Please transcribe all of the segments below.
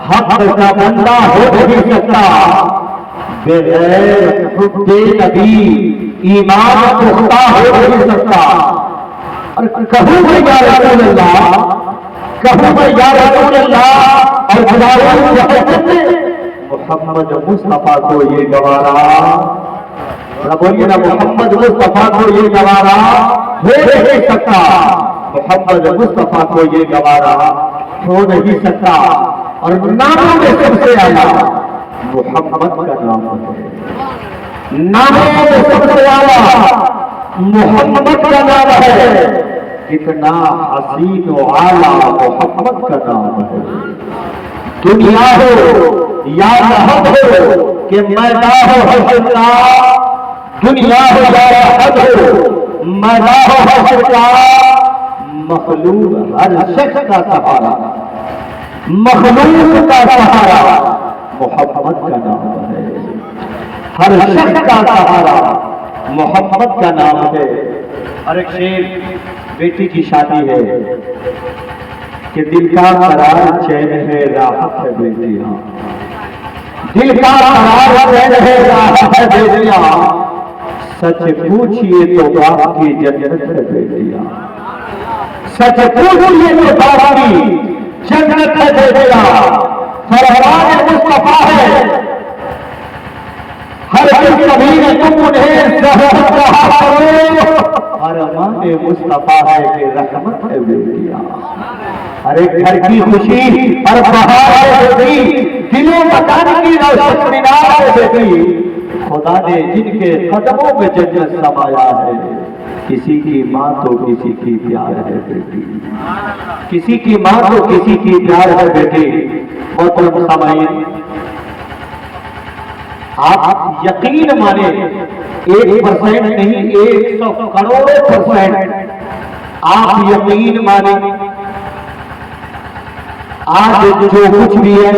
حق کا بندہ ہو نہیں سکتا بغیر حب نبی، ایمان پختہ ہو نہیں سکتا۔ اور کہوں میں یا رسول اللہ، کہوں میں یا رسول اللہ، اور محمد مصطفیٰ کو یہ گوارا، بولیے نا محمد مصطفیٰ کو یہ گوارا ہو نہیں سکتا، محمد مصطفیٰ کو یہ گوارا ہو نہیں سکتا۔ اور ناموں میں سب سے اعلیٰ محمد کا نام ہے، ناموں میں سب سے اعلیٰ محمد کا نام ہے۔ کتنا حسین و اعلیٰ محمد کا نام ہے۔ دنیا ہو یا رحم ہو کہ میدان ہو حشر کا، دنیا ہو یا رحم ہو میدان ہو حشر کا، مخلوق ہر شخص کا سہارا، مخلوق کا سہارا محمد کا نام ہے، ہر شخص کا سہارا محمد کا نام ہے۔ اور ایک شیر، بیٹی کی شادی ہے کہ دل کا قرار چین ہے راحت ہے بیٹیاں، دل کا قرار چین ہے راحت ہے بیٹیاں، سچ پوچھئے تو باپ کی جنت ہے بیٹیاں، سچ پوچھئے تو باپ کی جنت ہے بیٹیاں۔ فرمان مصطفیٰ ہے ہر کبھی تم انہیں زہر کہا کرو، فرمان مصطفیٰ ہے کہ رحمت ہے بیٹیاں۔ ہر ایک گھر کی خوشی ہر بہار ہے بیٹی، دلوں مکان کی روشن مینار ہے بیٹی، خدا نے جن کے قدموں میں جنت سمایا ہے، کسی کی ماں تو کسی کی پیار ہے بیٹی، کسی کی ماں تو کسی کی پیار ہے بیٹی۔ محترم سامعین، آپ یقین مانے 1% نہیں 100 کروڑوں% آپ یقین مانے، آج جو کچھ بھی ہے،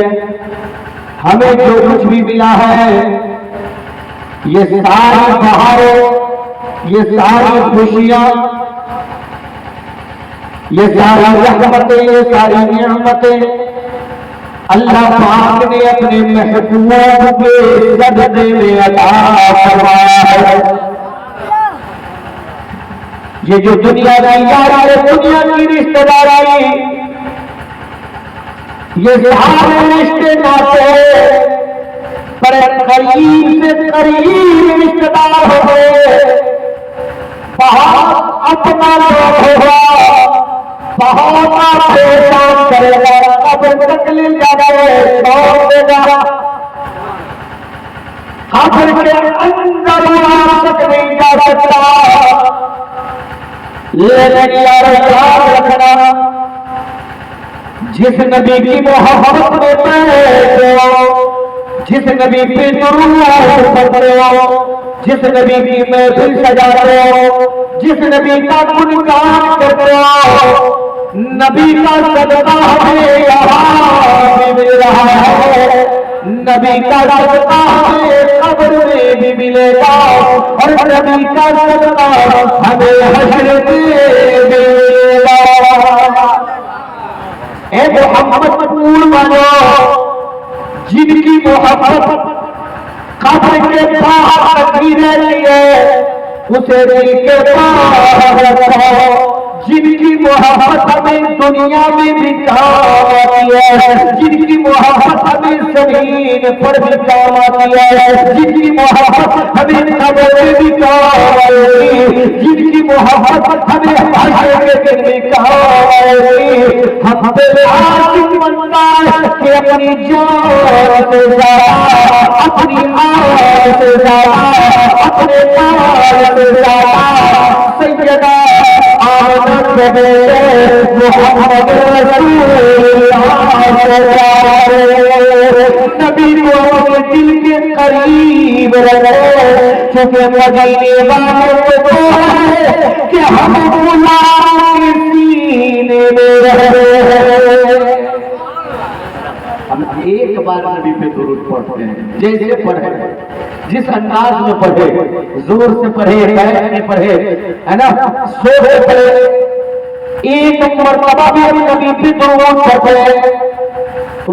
ہمیں جو کچھ بھی ملا ہے، یہ ساری بہاریں، یہ ساری خوشیاں، یہ ساری رحمتیں، یہ ساری نعمتیں اللہ پاک نے اپنے محبوب کے صدقے میں عطا فرمایا ہے۔ یہ جو دنیا کی یاری ہے، دنیا کی رشتہ داری، یہ سارے رشتے ناطے پر قریب سے قریب رشتہ دار ہو گئے، بہت اپنا لوگ ہوگا، بہت پریشان کرے گا، قبر تک لے جائے چھوڑ دے گا، قبر کے اندر تک نہیں جا سکتا، لیکن یار یاد رکھنا، جس نبی کی محبت میں بیٹھے ہو، جس نبی پہ درود پڑھتے ہو، جس نبی کی محفل سجاتے ہو، جس نبی کا گنگان کرتے ہو، نبی کا صدقہ ہمیں یہاں بھی مل رہا ہے، نبی کا صدقہ ہمیں قبر میں بھی ملے گا، اور نبی کا صدقہ ہمیں حشر میں بھی ملے گا۔ اے محمد پور بنو، جن کی محبت قبر کے باہر رکھی رہتی ہے، اسے دل کے باہر رکھو، جن کی محبت ہمیں دنیا میں بھی کام آتی ہے، جن کی محبت ہمیں زمین پر بھی کام آتی ہے، جن کی محبت ہمیں قبر میں بھی کام آئے گی، جن کی محبت ہمیں حشر کے دن بھی کام آئے گی، ہم پہ عاشق بنتا ہے کہ اپنی جان سے زیادہ، اپنی آن سے زیادہ، اپنے مال سے زیادہ سیدہ آمنہ محمد رسول اللہ نبی کو اپنے دل کے قریب رکھے، چونکہ مدینے والے کو ہے کہ ہم غلام کے سینے میں رہے۔ ہم ایک بار نبی پہ درود پڑھتے ہیں، جیسے پڑھے، جس انداز میں پڑھے، زور سے پڑھے، بیٹھ کے پڑھے، ہے نا، سو کے پڑھے، ایک مرتبہ بھی نبی پہ درود پڑھے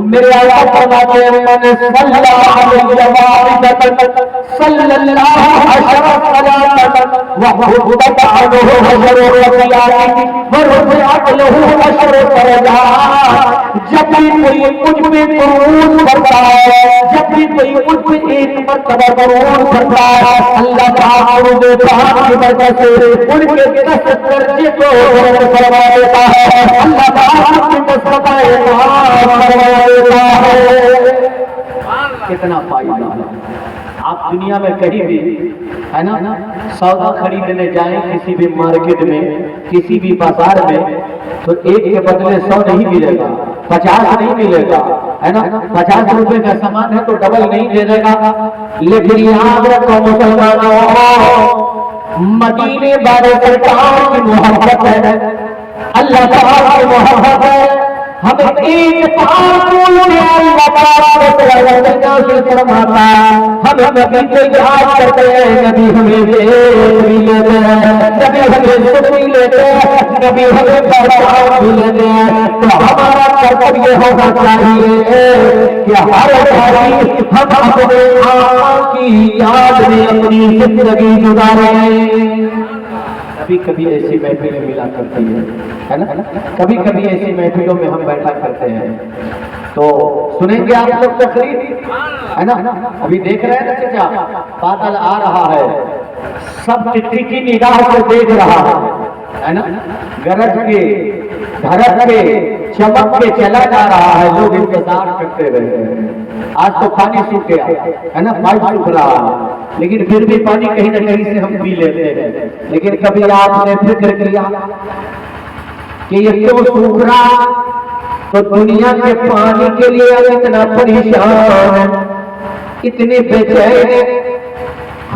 میرے آقا فرماتے ہیں من صلی علیہ واحدۃ صلی اللہ عشر صلاۃ وحبت عنہ عشر خطیئات ورفعت له عشر درجات. جب بھی کوئی مجھ پہ درود پڑھتا ہے، جب بھی کوئی مجھ پہ ایک مرتبہ درود پڑھتا ہے، اللہ تعالیٰ درود پاک کی برکت سے ان کے 10 درجے کو بلند فرما دیتا ہے. اللہ تعالیٰ کی نسبت کتنا فائدہ ہے. آپ دنیا میں کہیں بھی ہے نا سودا خریدنے جائیں کسی بھی مارکیٹ میں، کسی بھی بازار میں، تو ایک کے بدلے 100 نہیں ملے گا، 50 نہیں ملے گا، ہے نا. 50 روپے کا سامان ہے تو ڈبل نہیں دے دے گا. لیکن یاد رکھو مسلمانوں، مدینے والے سرکار کی محبت ہے، اللہ تعالیٰ کی محبت ہے. ہمیں ایک پاک میں اللہ تعالیٰ سے فرماتا ہے، ہم نبی کو یاد کرتے ہیں، نبی ہمیں دیکھ بھی لیتے ہیں، نبی ہمیں سن بھی لیتے ہیں، نبی ہمیں پہچان بھی لیتے ہیں. تو ہمارا کرتب یہ ہونا چاہیے کہ ہر گھڑی ہم اپنے آقا کی یاد میں اپنی زندگی گزاریں. کبھی کبھی ایسی محفلیں ملا کرتی ہے نا، کبھی کبھی ایسی محفلوں میں ہم بیٹھا کرتے ہیں تو سنیں گے آپ لوگ تقریر ہے نا. ابھی دیکھ رہے ہیں نا چچا، بادل آ رہا ہے، سب ٹٹی کی نگاہ سے دیکھ رہا ہے نا، گرج کے دھڑک کے چمک کے چلا جا رہا ہے، لوگ انتظار کرتے رہے ہیں. آج تو پانی سوکھ گیا ہے نا، پائپ سوکھ رہا ہے، لیکن پھر بھی پانی کہیں نہ کہیں سے ہم پی لیتے ہیں. لیکن کبھی آپ نے فکر کیا کہ یہ کیوں سوکھ رہا؟ تو دنیا کے پانی کے لیے اتنا پریشان، اتنے بے چین،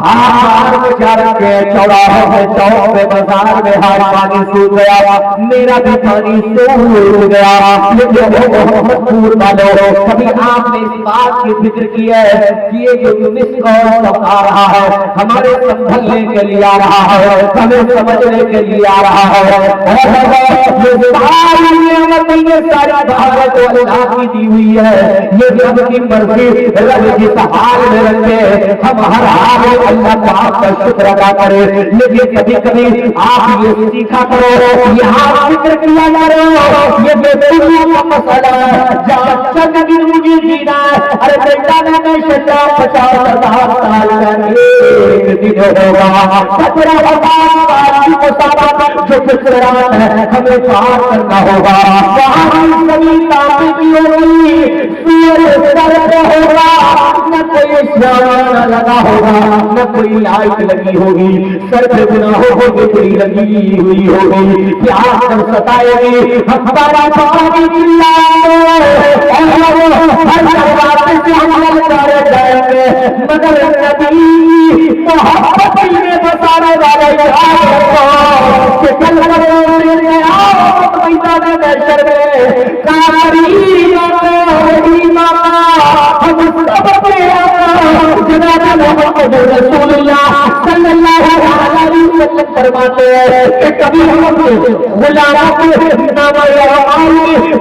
ہار بچار کے چوراہے میں، چوک پہ، بازار میں ہر پانی سوکھ گیا، میرا بھی پانی سوکھ گیا. لیکن محمد والوں، کبھی آپ نے اس بات کی فکر کی ہے کہ یہ جو مس کال آ رہا ہے ہمارے سنبھلنے کے لیے آ رہا ہے، ہمیں سمجھنے کے لیے آ رہا ہے. یہ ساری نعمت، یہ ساری بھارت اللہ کی دی ہوئی ہے، یہ رب کی مرضی، رب جس حال میں رکھے ہم ہر حال میں اللہ پاک کا شکر ادا کرے. لیکن کبھی کبھی آپ یہ سیکھا کرو، یہاں فکر کیا کرو، یہ بے دنیا کا مسئلہ ہے. جہاں چند دن مجھے جینا ہے، ارے بیٹا نے میں 50,000 سال کا ایک دن ہوگا، 17,000 سال کی مسافت جو گزران ہے ہمیں پار کرنا ہوگا. وہاں کبھی کافی بھی ہوگی، سورج سر پہ ہوگا، نہ کوئی شان لگا ہوگا، نہ کوئی لائٹ لگی ہوگی، سر پہ گناہوں کو بجلی لگی ہوئی ہوگی. پیاس جب ستائے گی ہمارا پانی چلائے ہر بات سے عمل کرے جائیں گے، مگر نبی محبت میں بتانے والے یاد رکھو کہ کل میدان محشر میں کافرین ہم سب کے جناب محمد رسول اللہ صلی اللہ علیہ وسلم فرماتے ہیں کہ کبھی ہم اپنے غلاموں کے نامہ اعمال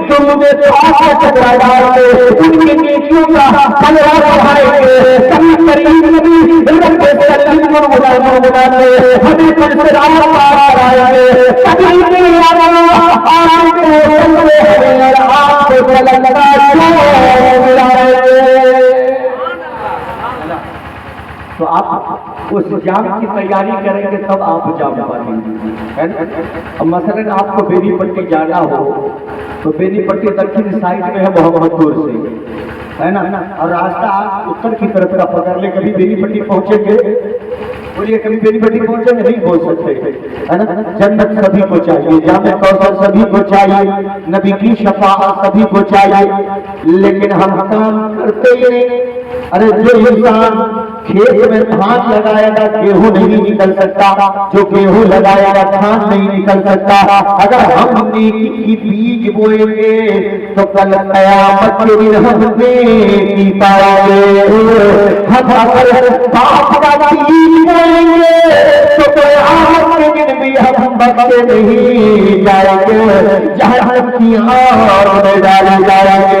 جو مجھے پاس ٹکرا ڈالتے ان کی نیکیوں کا پلڑا بڑھائیں گے. کبھی قریب نبی رب سلیم اور غلاموں بناتے ہمیں پھر سے راہ پار آئیں گے. کبھی بھی آپ کو تو آپ اس جام کی تیاری کریں گے تب آپ جام پائیں گے. مثلاً آپ کو بیری پٹی جانا ہو تو بیری پٹی دکن سائڈ میں ہے محمد پور سے ہے نا، اور راستہ آپ اتر کی طرف کا پکڑ لے. کبھی بیری پٹی پہنچیں گے؟ بولیے کبھی بیری پٹی پہنچیں گے؟ نہیں پہنچ سکتے ہے نا. جنت سبھی کو چاہیے، جامع کوثر سبھی کو چاہیے، نبی کی شفاعت سبھی کو چاہیے، لیکن ہم کام کرتے ہی نہیں. ارے جو انسان کھیت میں دھان لگائے گا گیہوں نہیں نکل سکتا، جو گیہوں لگائے گا دھان نہیں نکل سکتا. اگر ہم نیکی کی بیج بوئیں گے تو کل قیامت کے دن ہم نیکی پائیں گے. ہم اگر باپ کا بیج بوئیں گے تو قیامت کے دن بھی ہم بچے نہیں جائیں گے، جہنم کی آگ میں ڈالے جائیں گے.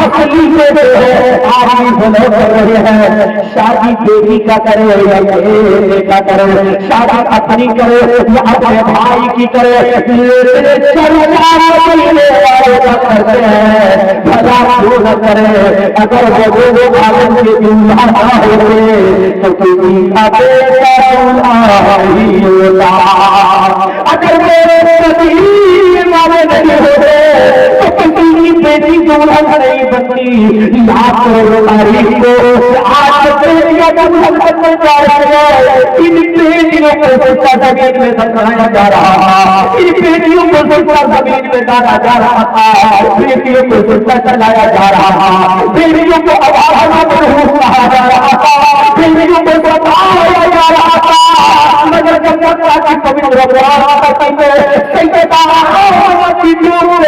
اصلی آدمی فالو کر رہے ہیں. شادی بیٹی کا کرے یا بیٹے کا کرے, شادی اپنی کرے یا اپنے بھائی کی کرے, کرتے ہیں بھلا کیوں نہ کرے. اگر وہ عالم کے دنیا ہوتے تو کسی کا بیٹا ہی ہوتا. اگر میرے نبی والے نہیں ہوتے تو کسی کی بیٹی دلہن نہیں بنتی. یاد کرو تاریخ کو, آج بیٹیاں محمد میں جا رہے ہیں, ان بیٹیوں کو سچا زمین میں دفنایا جا رہا ہے, ان بیٹیوں کو سچا زمین میں ڈالا جا رہا تھا, بیٹیوں کو سچا چلایا جا رہا تھا, بیٹیوں کو اباہنا مرحوم کہا جا رہا تھا, بیٹیوں کو ستایا جا رہا تھا. مگر جب اللہ کی پوتر قرآن میں سیدنا محمد کی دونوں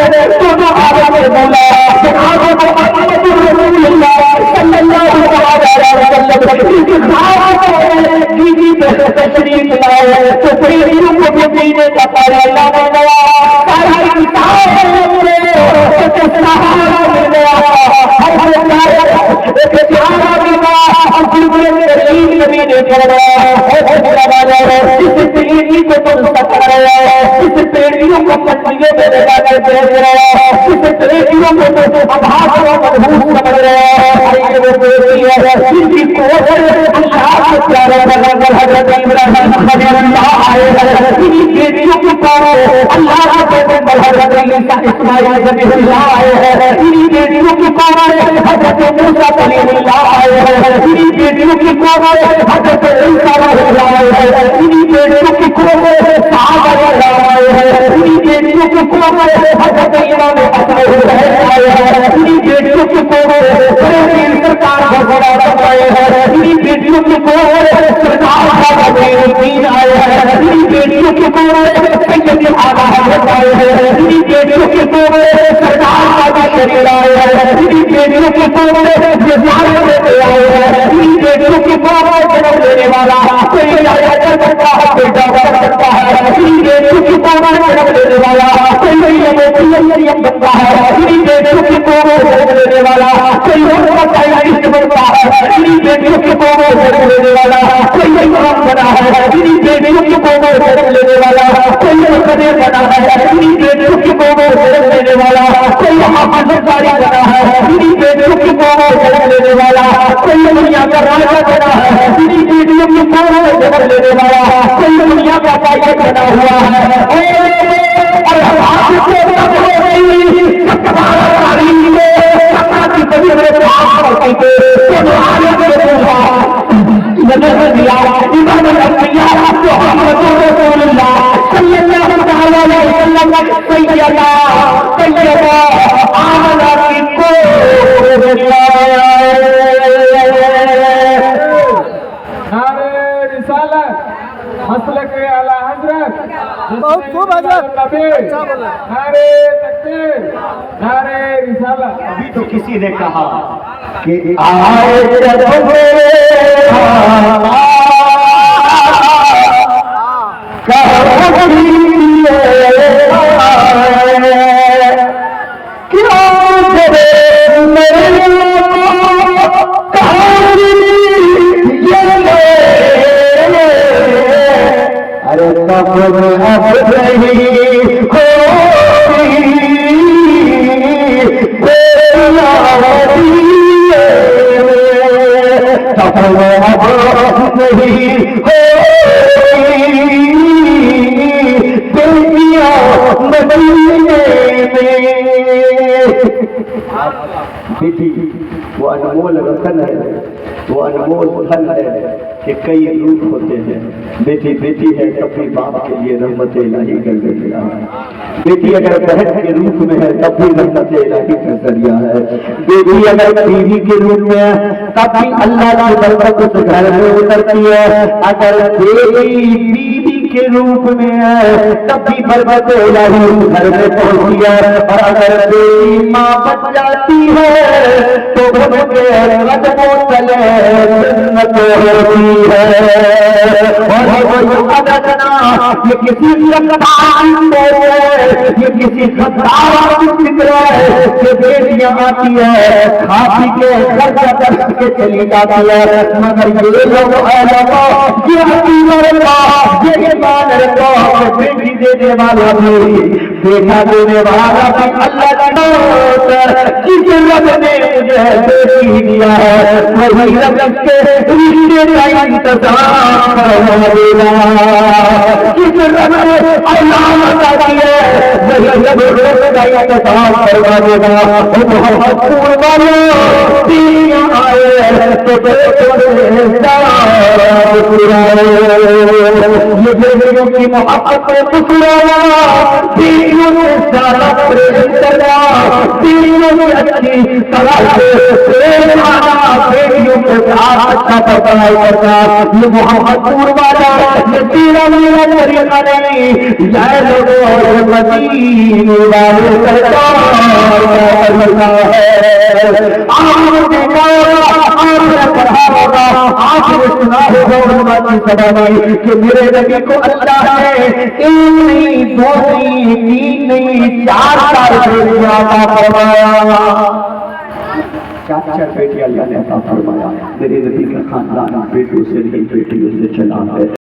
عالم مولا جناب محمد رسول اللہ صلی اللہ علیہ وسلم کی خاص بیوی پہ تشریف لائے تو بیٹیوں کو بھی دینے کا پہلا مل گیا. سارا کتاب مل گیا, سہارا مل گیا, ایک پیارا ملا نبی نے چھوڑا. اس بیٹی کو تم سکھ رہے ہو, اس بیٹیوں کو پٹریوں میں لگا کر بھیج رہے ہو, اس بیٹیوں کو تم ابھاس و منحوس سمجھ رہے ہو. وہ بیٹی ہے جن کی کوشش اللہ کے پیارے پیغمبر حضرت ابراہیم خلیل اللہ آئے ہیں. انہیں بیٹیوں کی کوشش اللہ کے پیغمبر حضرت عیسیٰ اسماعیل ذبیح اللہ آئے ہیں. انہیں بیٹیوں کی کوشش حضرت موسیٰ کلیم اللہ آئے ہیں. انہیں بیٹیوں کی کوشش حضرت عیسیٰ اللہ آئے ہیں. انہیں بیٹیوں کی کوشش صحابہ اللہ آئے ہیں. انہیں بیٹیوں کی کوشش حضرت امام حسن حسین آئے ہیں. انہیں بیٹیوں کی کوشش سرکار بھگوڑا آئے ہیں. انہیں بیٹیوں کی کوشش سرکار بابا الدین آئے ہیں. انہیں بیٹیوں کی کوشش سید اعلیٰ حضرت آئے ہیں. انہیں بیٹیوں کی کوشش سرکار بابا شریف آئے ہیں. انہیں بیٹیوں کی کوشش جزائر میں آئے ہیں. انہیں بیٹیوں کی کوشش جنم لینے والا کوئی آیا کر سکتا ہے, کوئی ڈاکٹر کر سکتا ہے. انہیں بیٹیوں کی کوشش جنم لینے والا کوئی مریم بنتا ہے. انہیں بیٹیوں کی کوشش جنم لینے والا کوئی اور سائنٹسٹ بنتا ہے. انہیں بیٹیوں کی کوشش جنم لینے والا کوئی امام بنا ہے. انہیں بیٹیوں کی کوشش جنم لینے والا کوئی مقدر بنا ہے. انہیں بیٹیوں کی کوشش جنم لینے والا کوئی حافظ قاری بنا ہے. انہیں بیٹیوں کی کوشش جنم لینے والا کوئی دنیا کا راجا بنا ہے. انہیں بیٹیوں کی کوشش جنم لینے والا کوئی دنیا کا پائلٹ بنا ہوا ہے. اور ہم سے بہت خوب حضرت, اچھا بولا. نعرے تکبیر, نعرے رسالت. ابھی تو کسی نے کہا کہ آئے جب وہ انمول رتن ہے, وہ انمول دھن ہے کہ کئی روپ ہوتے ہیں. بیٹی بیٹی ہے تب بھی باپ کے لیے رحمت الہی کا ذریعہ ہے. بیٹی اگر بہن کے روپ میں ہے تب بھی رحمت الہی کا ذریعہ ہے. بیٹی اگر بیوی کے روپ میں ہے تب بھی اللہ کی برکت اس گھر میں اترتی ہے. اگر بیٹی بیوی کے روپ میں ہے، تب بھی برکت الہی گھر میں پہنچی ہے۔ اور اگر بیٹی ماں بن جاتی ہے تو گھر کے قدموں تلے جنت ہوتی ہے۔ اور یہ کسی یہ کسی خطار کی فکر ہے کہ بیٹیاں آتی ہے کھا پی کے خرچہ کر کے چلی جاتی ہے، مگر یہ لوگ یہ عقیدہ رکھا، یہ ایمان رکھا کہ بیٹی دینے والا بھی بیٹا دینے والا بھی اللہ کا نام ہے۔ جس رب نے مجھے بیٹی دیا ہے وہی رب کے رشتے کا انتظام کروا دے گا۔ جس رب نے اللہ عطا کیا ہے وہی رب روز کا انتظام کروا دے گا۔ محمد پور والوں تین آئے تو بیٹوں سے یہ بیٹیوں کی محبت پسرانا، بیٹیوں سے سارا پریشن کرنا، بیٹیوں سے اچھی طرح سے آنا، بیٹیوں کے ساتھ اچھا برتاؤ کرنا، یہ محمد پور والا یہ تیرا میرا طریقہ نہیں، یہ لوگوں مدینے والے سرکار کا طریقہ ہے۔ آپ نے کہا آپ نے پڑھا ہوگا، آپ نے سنا ہوگا علماء کی زبانی کہ میرے نبی کو اللہ نے ایک نہیں، دو نہیں، تین نہیں، چار بیٹیاں عطا فرمایا۔ چار بیٹیاں اللہ نے عطا فرمایا۔ میرے نبی کا خاندان بیٹوں سے نہیں بیٹیوں سے چلا ہے۔